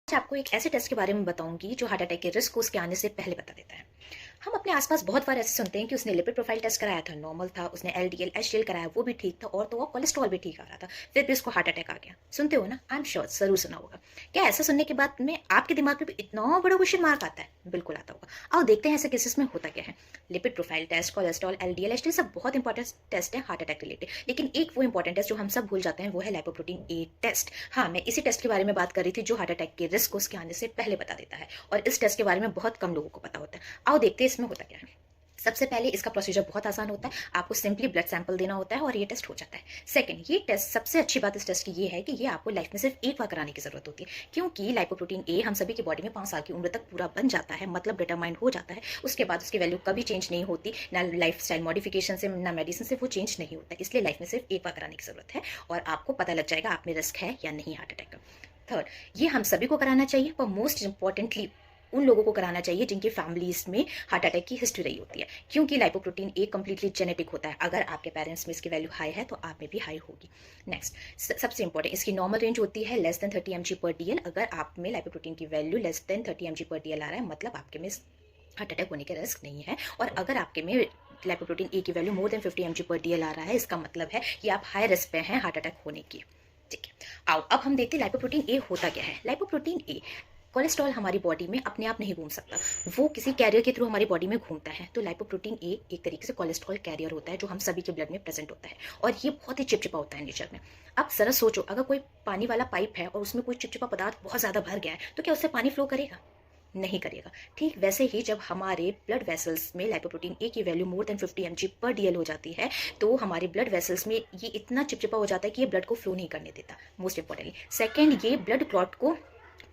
आज आपको एक ऐसे टेस्ट के बारे में बताऊंगी जो हार्ट अटैक के रिस्क को उसके आने से पहले बता देता है। हम अपने आसपास बहुत बार ऐसे सुनते हैं कि उसने लिपिड प्रोफाइल टेस्ट कराया था, नॉर्मल था, उसने एलडीएल एचडीएल कराया, वो भी ठीक था, और तो और कोलेस्ट्रॉल भी ठीक आ रहा था, फिर भी उसको हार्ट अटैक आ गया। सुनते हो ना? आई एम श्योर जरूर सुना होगा। क्या ऐसा सुनने के बाद में आपके दिमाग में भी इतना बड़ा क्वेश्चन मार्क आता है? बिल्कुल आता होगा। आओ देखते हैं ऐसे केसेस में होता क्या है। Lipid profile test, cholesterol, LDL HDL सब बहुत इंपॉर्टेंट टेस्ट है हार्ट अटैक रिलेटेड, लेकिन एक वो इंपॉर्टेंट टेस्ट जो हम सब भूल जाते हैं वो है लाइपोप्रोटीन ए टेस्ट। हाँ, मैं इसी टेस्ट के बारे में बात कर रही थी जो हार्ट अटैक के रिस्क को उसके आने से पहले बता देता है, और इस टेस्ट के बारे में बहुत कम लोगों को पता होता है। आओ देखते हैं इसमें होता क्या है। सबसे पहले इसका प्रोसीजर बहुत आसान होता है। आपको सिंपली ब्लड सैंपल देना होता है और ये टेस्ट हो जाता है। सेकंड, ये टेस्ट, सबसे अच्छी बात इस टेस्ट की ये है कि ये आपको लाइफ में सिर्फ एक बार कराने की जरूरत होती है, क्योंकि लाइपोप्रोटीन ए हम सभी की बॉडी में 5 साल की उम्र तक पूरा बन जाता है, मतलब डिटरमाइंड हो जाता है। उसके बाद उसकी वैल्यू कभी चेंज नहीं होती, ना लाइफ स्टाइल मॉडिफिकेशन से ना मेडिसिन से वो चेंज नहीं होता, इसलिए लाइफ में सिर्फ एक बार कराने की जरूरत है और आपको पता लग जाएगा आप में रिस्क है या नहीं हार्ट अटैक का। थर्ड, ये हम सभी को कराना चाहिए, पर मोस्ट इंपॉर्टेंटली उन लोगों को कराना चाहिए जिनकी फैमिलीज में हार्ट अटैक की हिस्ट्री रही होती है, क्योंकि लाइपोप्रोटीन एक कंप्लीटली जेनेटिक होता है। अगर आपके पेरेंट्स में इसकी वैल्यू हाई है तो आप में भी हाई होगी। नेक्स्ट, सबसे इंपॉर्टेंट, इसकी नॉर्मल रेंज होती है लेस देन 30 mg पर डीएल। अगर आप में लाइपोप्रोटीन की वैल्यू लेस देन 30 mg पर डीएल आ रहा है, मतलब आपके में हार्ट अटैक होने के रिस्क नहीं है। और अगर आपके में लाइपोप्रोटीन ए की वैल्यू मोर देन 50 mg पर डीएल आ रहा है, इसका मतलब है कि आप हाई रिस्क पे हैं हार्ट अटैक होने की। ठीक है, आओ अब हम देखते हैं लाइपोप्रोटीन ए होता क्या है। लाइपोप्रोटीन ए, कोलेस्ट्रॉल हमारी बॉडी में अपने आप नहीं घूम सकता, वो किसी कैरियर के थ्रू हमारी बॉडी में घूमता है। तो लाइपोप्रोटीन ए एक तरीके से कोलेस्ट्रॉल कैरियर होता है जो हम सभी के ब्लड में प्रेजेंट होता है, और ये बहुत ही चिपचिपा होता है नेचर में। अब जरा सोचो, अगर कोई पानी वाला पाइप है और उसमें कोई चिपचिपा पदार्थ बहुत ज्यादा भर गया है, तो क्या उससे पानी फ्लो करेगा? नहीं करेगा। ठीक वैसे ही जब हमारे ब्लड वेसल्स में लाइपोप्रोटीन ए की वैल्यू मोर देन 50 mg पर डीएल हो जाती है, तो हमारे ब्लड वेसल्स में ये इतना चिपचिपा हो जाता है कि ये ब्लड को फ्लो नहीं करने देता। मोस्ट इंपॉर्टेंटली सेकंड, ये ब्लड क्लॉट को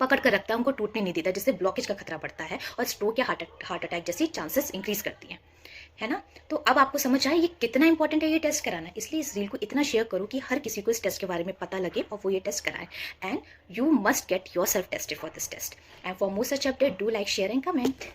पकड़ कर रखता है, उनको टूटने नहीं देता, जिससे ब्लॉकेज का खतरा बढ़ता है और स्ट्रोक या हार्ट अटैक जैसी चांसेस इंक्रीज करती है ना? तो अब आपको समझ आए ये कितना इंपॉर्टेंट है ये टेस्ट कराना। इसलिए इस रील को इतना शेयर करो कि हर किसी को इस टेस्ट के बारे में पता लगे और वो ये टेस्ट कराए। And you must get yourself tested for this test. And for more such update, do like, share and comment.